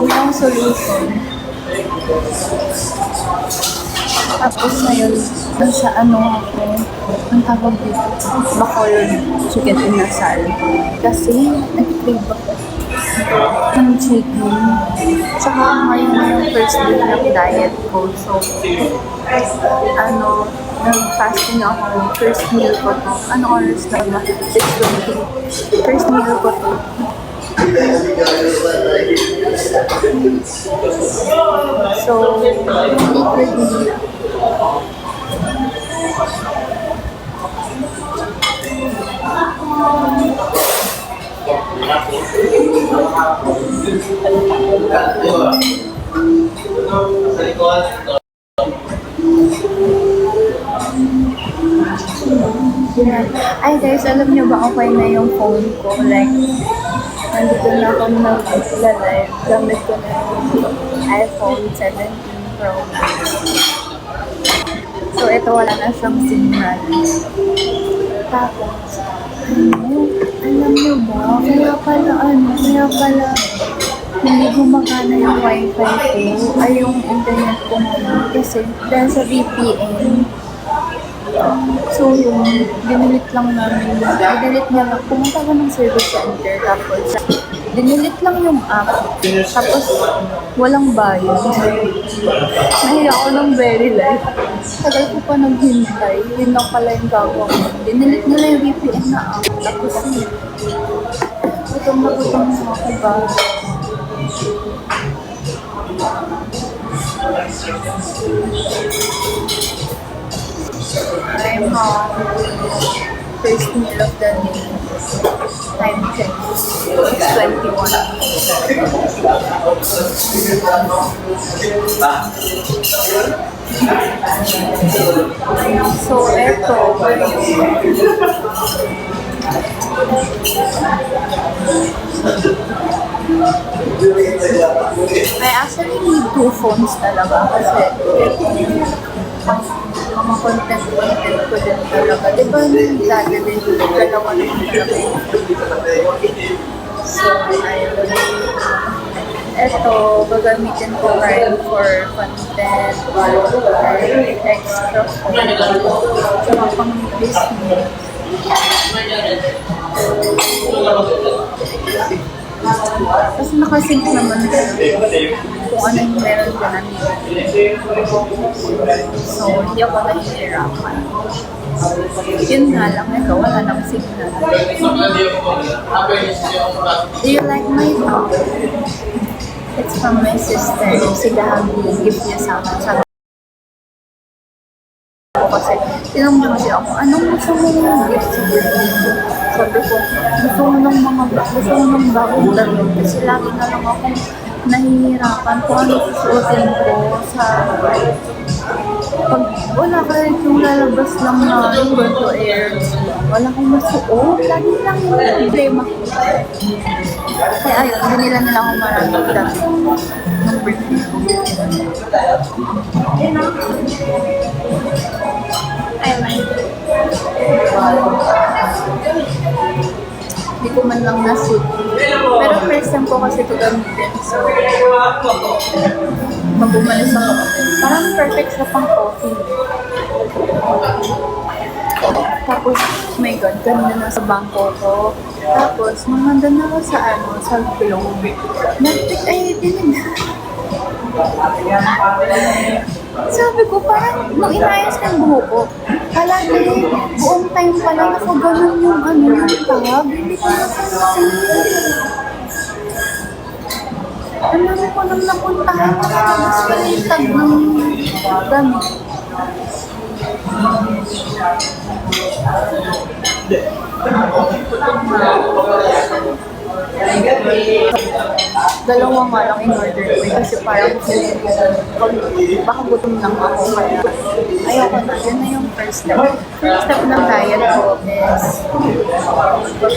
ng solution. Tapos ngayon, sa ano ako, ang tawag dito, Bacolod chicken inasal. Kasi, nag-crave ako ng chicken. Tsaka ngayon na yung first day ng diet ko. So, nag-fasting ako. First meal ko to. Ano oras na ba? 6:20. First meal ko to. So, liquid. Ay guys, alam nyo ba okay na yung phone ko? Like, nandito na ako nag-live. Gamit ko na yung iPhone 17 Pro Max. So, ito wala na siyang signal. Tapos, alam nyo ba? Kaya pala, hindi gumagana yung wifi ko. Ay, yung internet ko ngayon. Kasi, dahil sa VPN, so yung dinilit lang namin, i-delete niya lang, pumunta ko ng service center, tapos dinilit lang yung app, tapos walang bayad. Nahiya ako ng very life. Tagal ko pa naghintay, yun lang pala yung gagawa ko. Dinilit nila yung VPN na app, tapos gutom na ako ba? I'm first meal of the day. Time check. It's 21. So, eto. I actually need 2 phones talaga kasi mga content ko din talaga. Diba yung dati din, dalawa na yung talaga. So, ayun. Eto, gagamitin ko rin for content, extra phone, tsaka pang business. Kasi nakasync naman kung ano yung meron ko na so, hindi ako nahihirapan. Yun nga lang, ito, wala nang signal. Do you like my talk? It's from my sister. Si Gabi, gift niya sa akin. Sabi ko kasi, tinanong niya kasi ako, anong gusto mo yung gift sa birthday ko? Sabi ko, gusto ko ng bagong damit. Kasi lagi na lang ako nahihirapan kung ano susuotin ko sa pag wala kahit yung lalabas lang na yung to air, wala akong masuot. Lagi lang yung problema ko. Kaya ayun, binila nila akong maraming damit ng birthday ko. Hindi ko man lang na-suit. Pero first time ko kasi ito gamitin. So, pag umalis ako, parang perfect siya pang coffee. Tapos, oh my God, ganda na sa bangko ko. Tapos, nung na ako sa globe. Netflix ay dinig. Sabi ko, parang nung inayos ng buho ko, palagi, buong time pala nakaganon yung tag. Hindi ko napansin. Ang dami ko nang napuntahan, nakakabas pala yung tag ng gamit. Dalawa nga lang in-order ko kasi parang baka gutom lang ako. Ayoko na. Yun na yung first step. First step ng diet ko is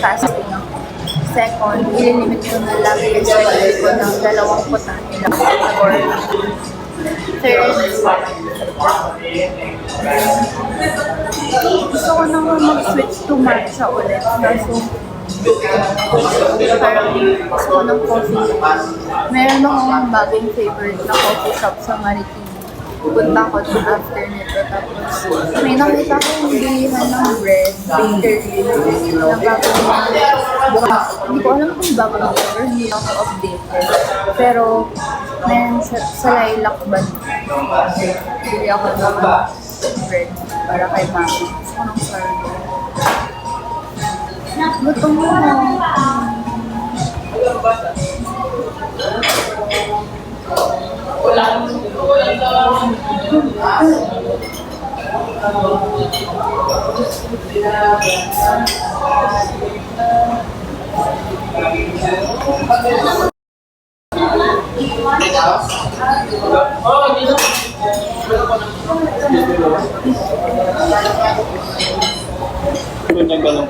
fasting ako. Second, ililimit ko na lang yung schedule ko ng 2 putahe lang. Or third, gusto ko naman mag-switch to matcha ulit. Kaso, Parang gusto ko ng coffee. Meron akong bagong favorite na coffee shop sa Marikina. Punta ko dun after nito. Tapos may nakita akong bilihan ng bread, bakery, na bagong hindi ko alam kung bagong or hindi ako updated. Pero meron sa Lilac ba? Bili ako ng bread para kay mami. Gusto ko ng sourdough. Gutom mo. Ganyan ganun.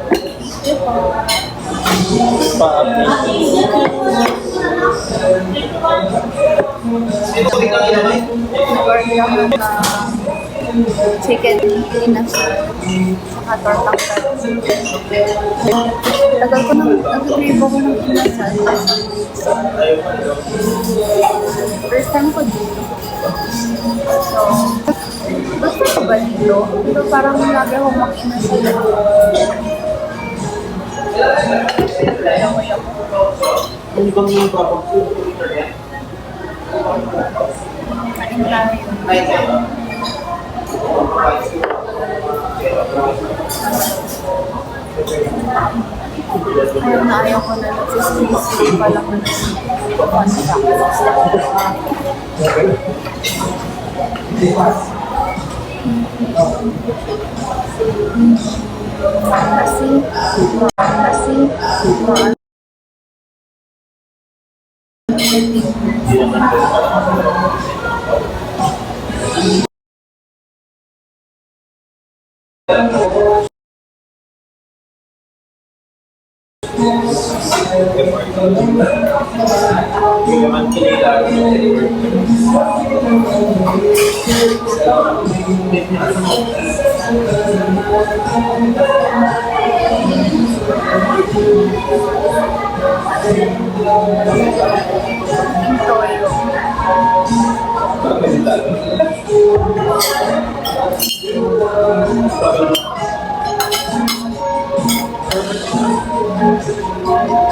Nag-order ako ng chicken inasal saka tortang carrot. Tagal ko nang nag-crave ako ng inasal. First time ko dito. So, gusto ko ba dito? Pero parang lagi akong mag-inasal. Ano bang yung proper? Kain tayo. Ayaw na ayaw ko na nagsisisi pa lang ng kasi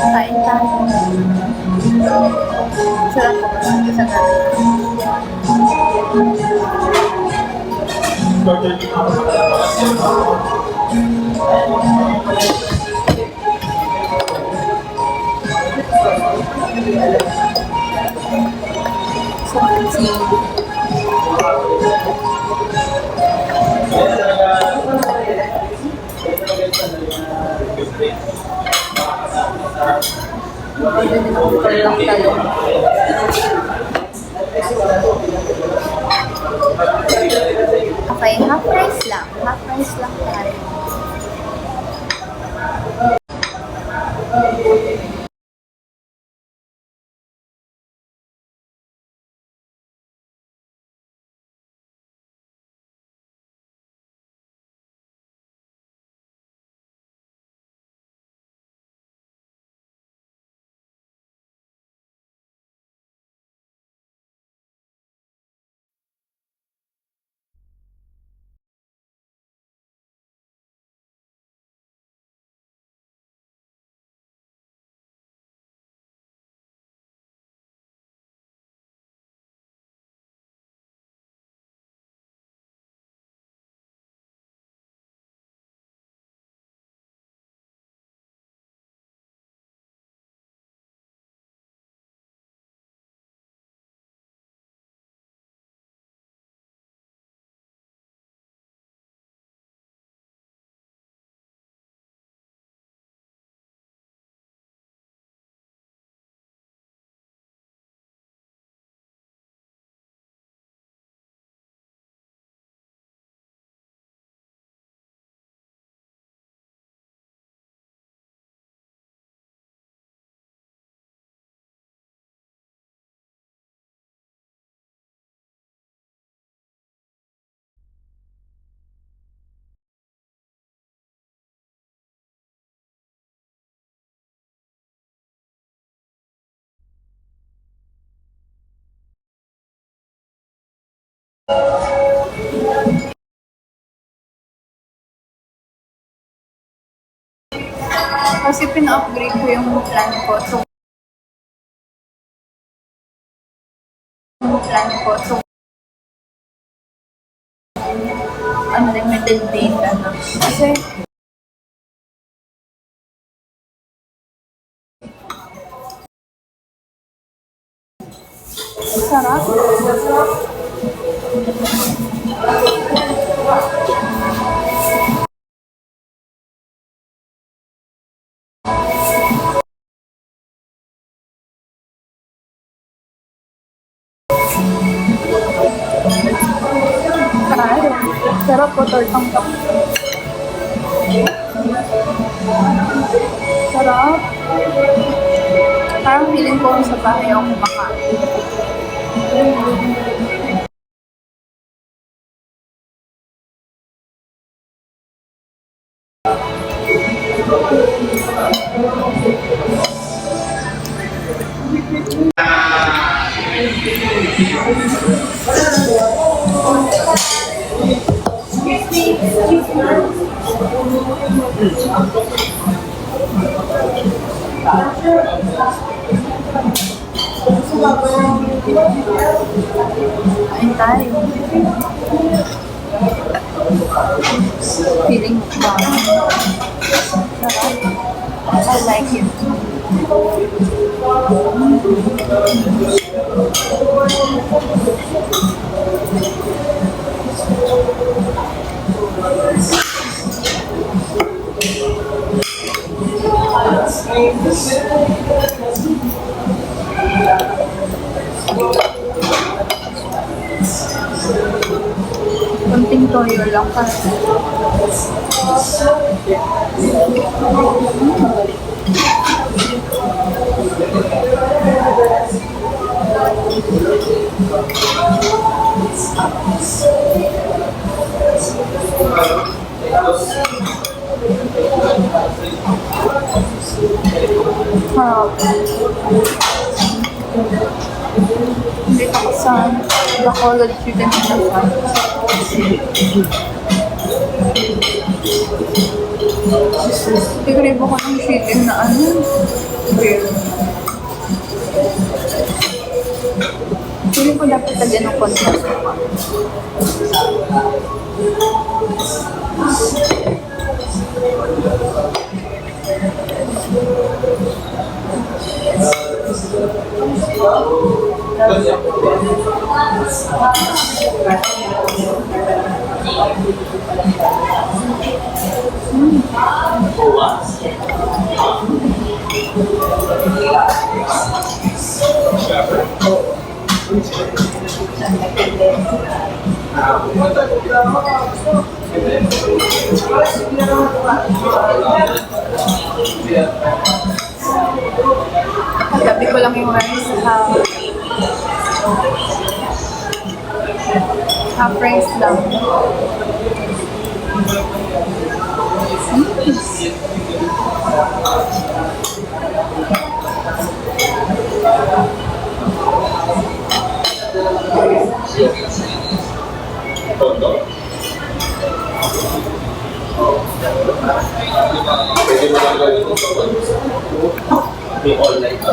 kain tayo. Sarap ko kasi sa okay, half price lang. Half price lang tayo. Kasi pina-upgrade ko yung plan ko. So, unlimited data na. Kasi, sarap. Sarap po tortang to. Sarap. Parang feeling ko sa bahay ako kumakain. Kain tayo. Feeling ko. Sarap. I like it. Konting toyo lang kasi. Hindi ako sa Bacolod chicken na Tigrib ako ng chicken na grill. Feeling ko dapat tagyan ng konti. Gabi ko lang yung rice. Half rice lang. Pwede mo lang gawin ito. May online ka.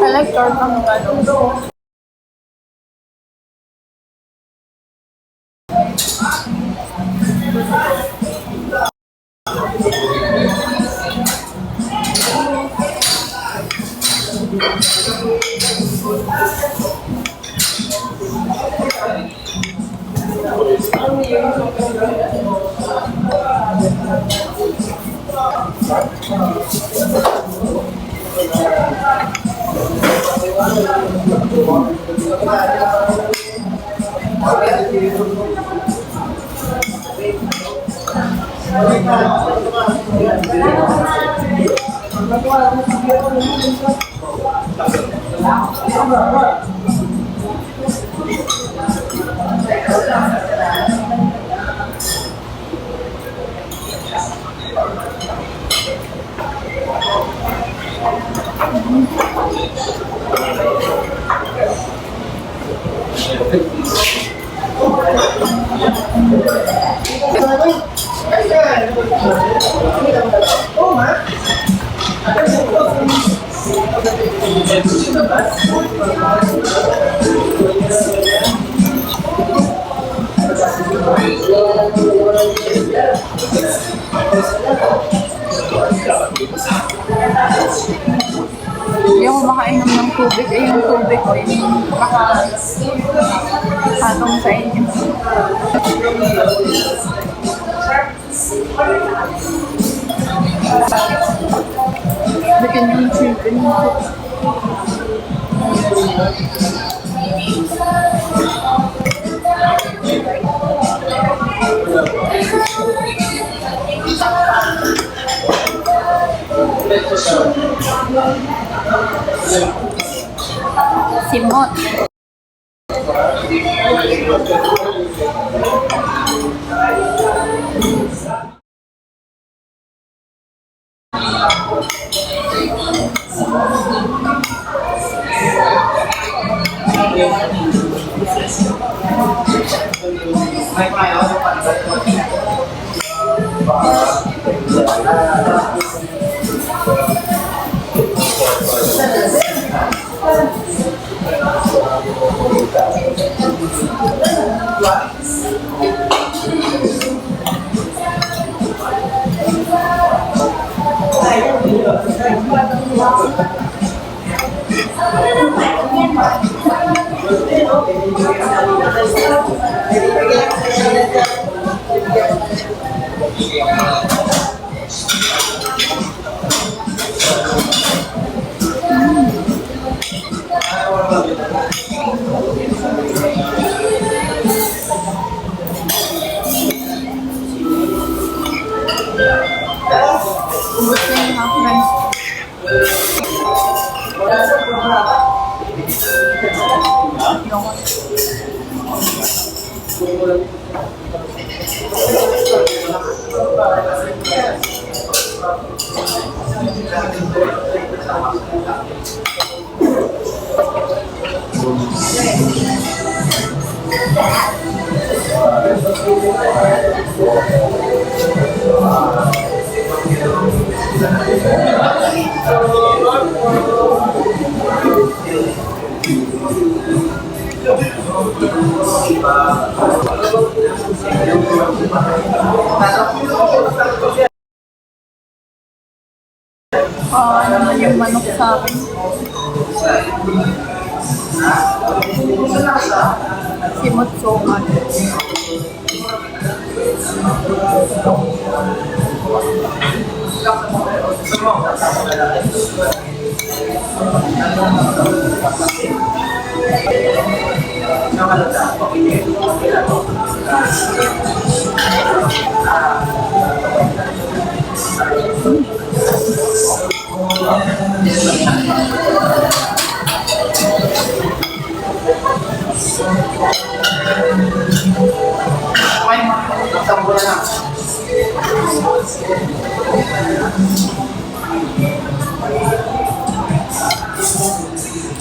I like tortang galong. Hindi ako makainom ng tubig. Yung tubig ko yung patong sa inyo. Bikin yung chicken mo. Simot. Ano naman yung manok sa akin? Simot soman.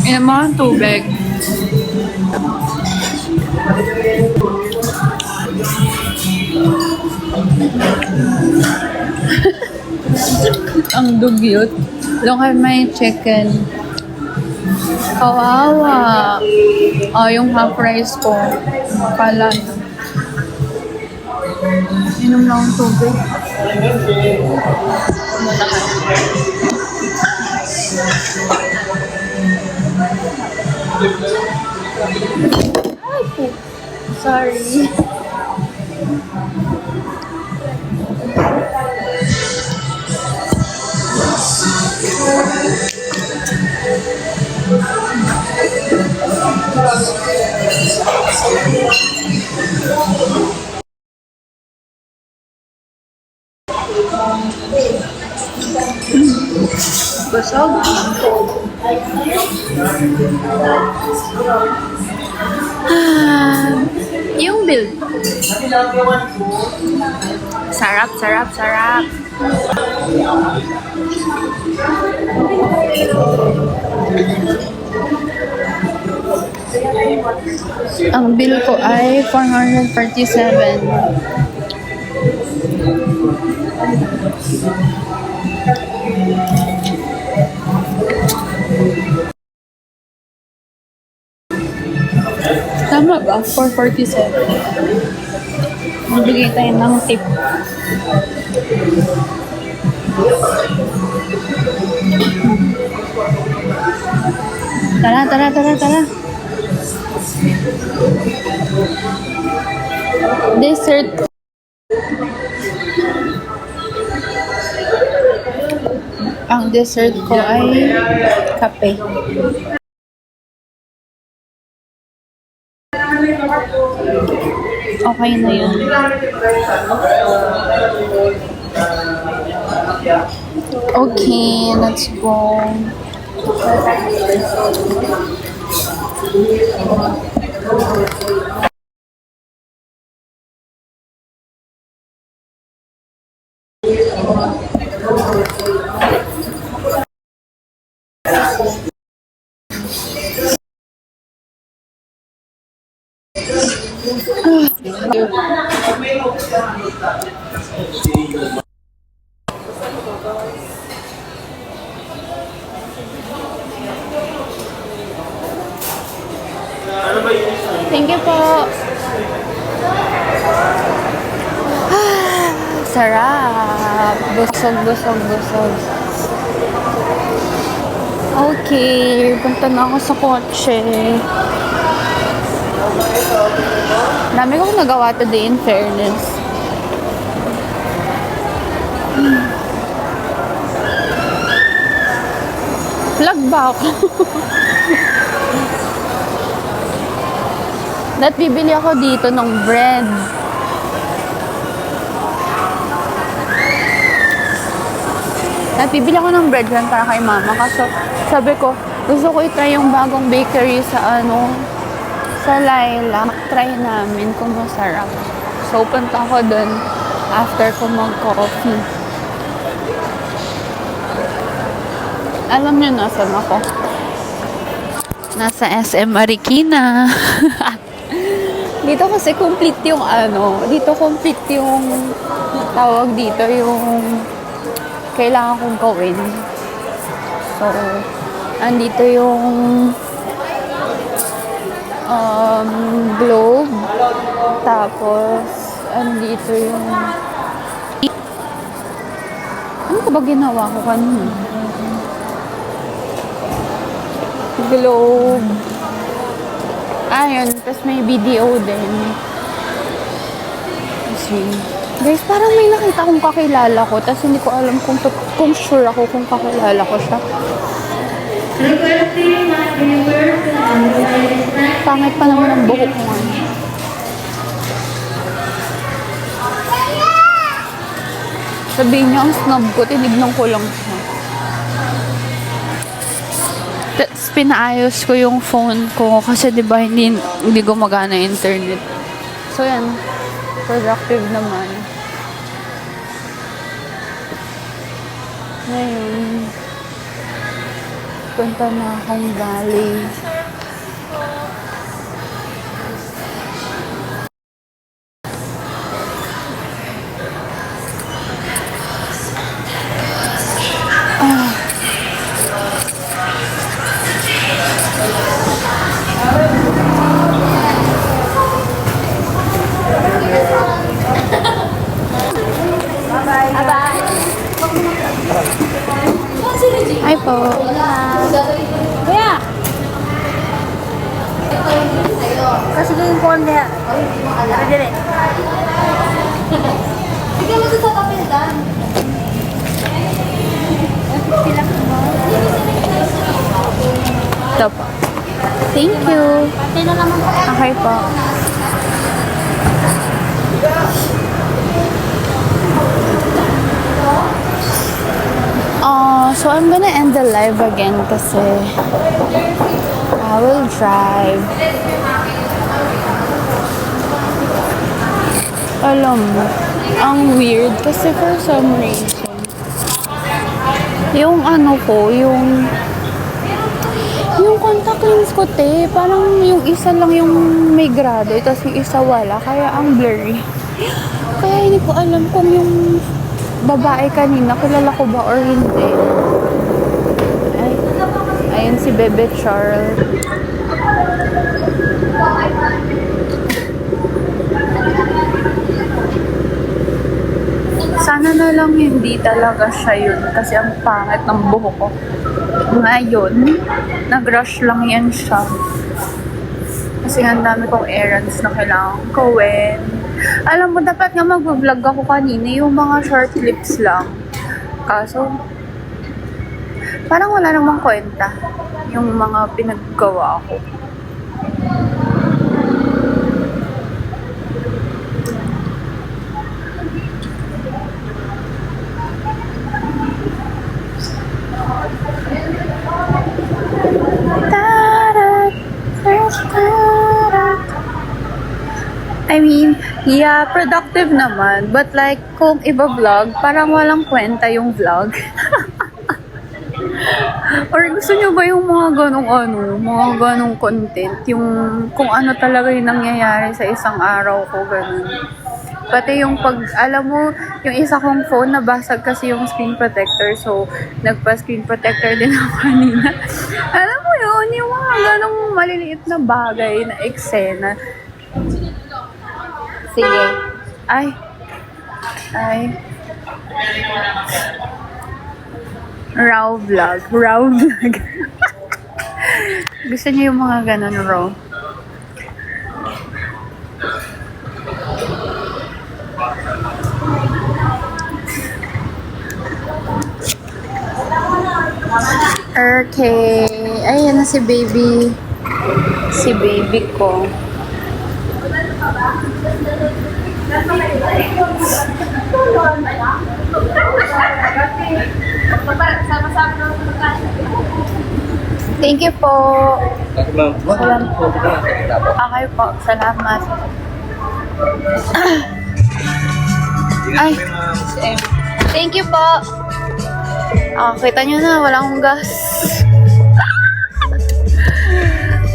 Inom mo ang tubig. Ang dugyot. Look at my chicken. Kawawa. Oh, yung half rice ko. Pala. Inom lang ang tubig. Ay, po. Sorry. Busog. Yung bill. Sarap, sarap, sarap. Ang bill ko ay 447. Tama ba? 447. Magbigay tayo ng tip. Tara, tara, tara, tara. Dessert. Ang dessert ko ay kape. Okay na yun. Okay, let's go. Thank you po. Sarap. Busog, busog, busog. Okay, punta na ako sa kotse. Dami kong nagawa today in fairness. Vlog ba ako? At bibili ako dito ng bread. At bibili ako ng bread yan para kay mama. Kasi sabi ko, gusto ko i-try yung bagong bakery sa sa Laila. Try namin kung masarap. So, punta ako dun after ko mag-coffee. Alam niyo nasan ako? Nasa SM Marikina. Dito kasi complete yung dito complete yung tawag dito yung kailangan kong gawin. So, andito yung globe. Tapos, andito yung ano ba ginawa ko kanina? Globe. Ayun, tapos may video din. See. Guys, parang may nakita kong kakilala ko, tapos hindi ko alam kung sure ako kung kakilala ko siya. Pangit pa naman ang buhok ko. Sabihin niya, ang snob ko, tinignan ko lang siya. Tapos pinaayos ko yung phone ko kasi diba hindi gumagana internet. So yan, productive naman. Ngayon, punta na akong valley. Hi po. Kuya! Kasi din po niya. Pwede rin. Bigyan mo sa tapil dan. Ito po. Thank you. Pati na naman po. Okay po. So I'm gonna end the live again kasi I will drive. Alam mo, ang weird kasi for some reason, yung ano ko, yung contact lens ko, te, parang yung isa lang yung may grado, tapos yung isa wala, kaya ang blurry. Kaya hindi ko alam kung yung babae kanina, kilala ko ba or hindi. Ay, ayun si Bebe Charles. Sana na lang hindi talaga siya yun kasi ang pangit ng buhok ko. Ngayon, nag-rush lang yan siya. Kasi ang dami kong errands na kailangan gawin. Alam mo, dapat nga mag-vlog ako kanina yung mga short clips lang. Kaso, parang wala namang kwenta yung mga pinaggawa ko. I mean, yeah, productive naman. But like, kung iba-vlog, parang walang kwenta yung vlog. Or gusto nyo ba yung mga ganong content? Yung kung ano talaga yung nangyayari sa isang araw ko, ganun. Pati yung alam mo, yung isa kong phone, nabasag kasi yung screen protector. So, nagpa-screen protector din ako kanina. Alam mo yun, yung mga ganong maliliit na bagay na eksena. Sige. Ay. Raw vlog. Gusto niyo yung mga ganon raw? Okay. Ayan na si baby. Si baby ko. Thank you po. Okay po. Salamat. Ay. Thank you po. Kita nyo na. Wala akong gas.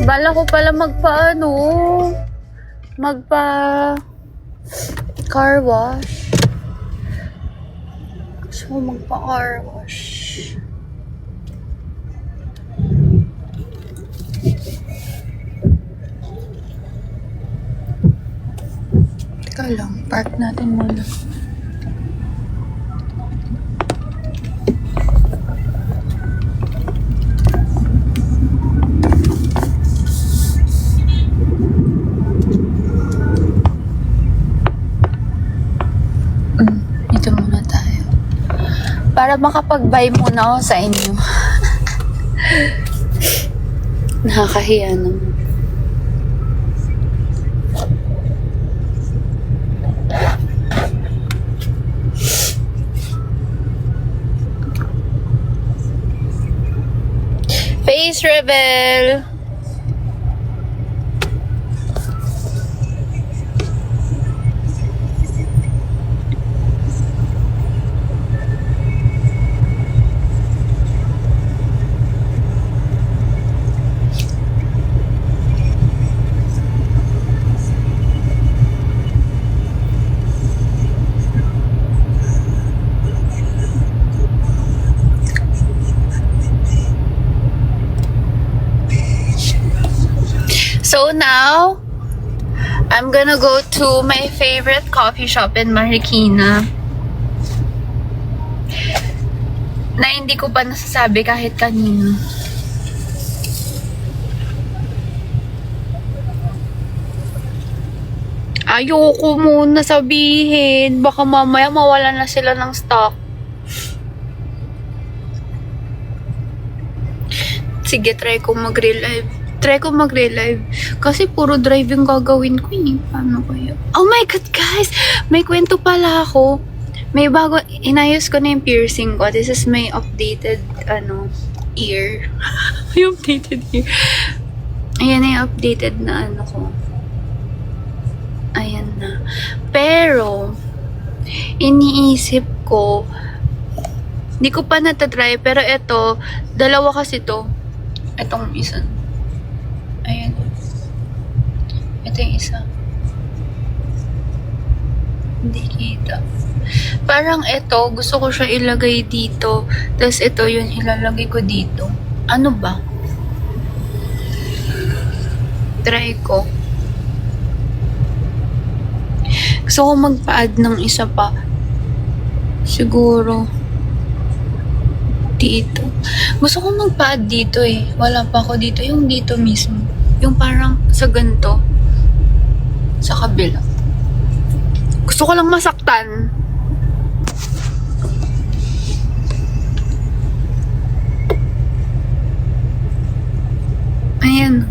Bala ko pala magpa car wash. So, magpa car wash. Teka lang, park natin muna. Dito muna tayo. Para makapag-buy muna ako sa inyo. Nakakahiya naman. Face reveal. So now, I'm gonna go to my favorite coffee shop in Marikina. Na hindi ko pa nasasabi kahit kanino. Ayoko muna sabihin. Baka mamaya mawala na sila ng stock. Sige, try ko mag-relive. Kasi puro driving gagawin ko eh. Paano kaya? Oh my God, guys! May kwento pala ako. May bago, inayos ko na yung piercing ko. This is my updated, ear. May updated ear. Ayan na yung updated na ko. Ayan na. Pero, iniisip ko, hindi ko pa natatry, pero ito, dalawa kasi to. Itong isa. Ayan. Ito yung isa. Hindi kita. Parang ito, gusto ko siya ilagay dito. Tapos ito yun, ilalagay ko dito. Ano ba? Try ko. Gusto ko magpa-add ng isa pa. Siguro. Dito. Gusto ko magpa-add dito eh. Wala pa ako dito. Yung dito mismo. Yung parang sa ganito. Sa kabila. Gusto ko lang masaktan. Ayan.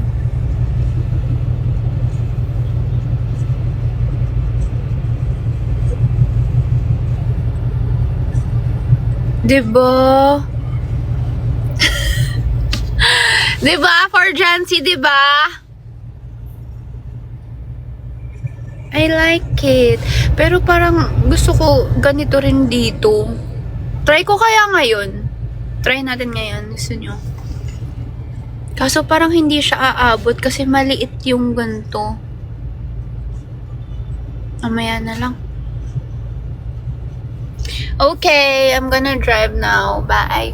Diba? Diba? For Jancy, diba? I like it. Pero parang gusto ko ganito rin dito. Try ko kaya ngayon. Try natin ngayon. Gusto nyo? Kaso parang hindi siya aabot kasi maliit yung ganito. Mamaya na lang. Okay, I'm gonna drive now. Bye.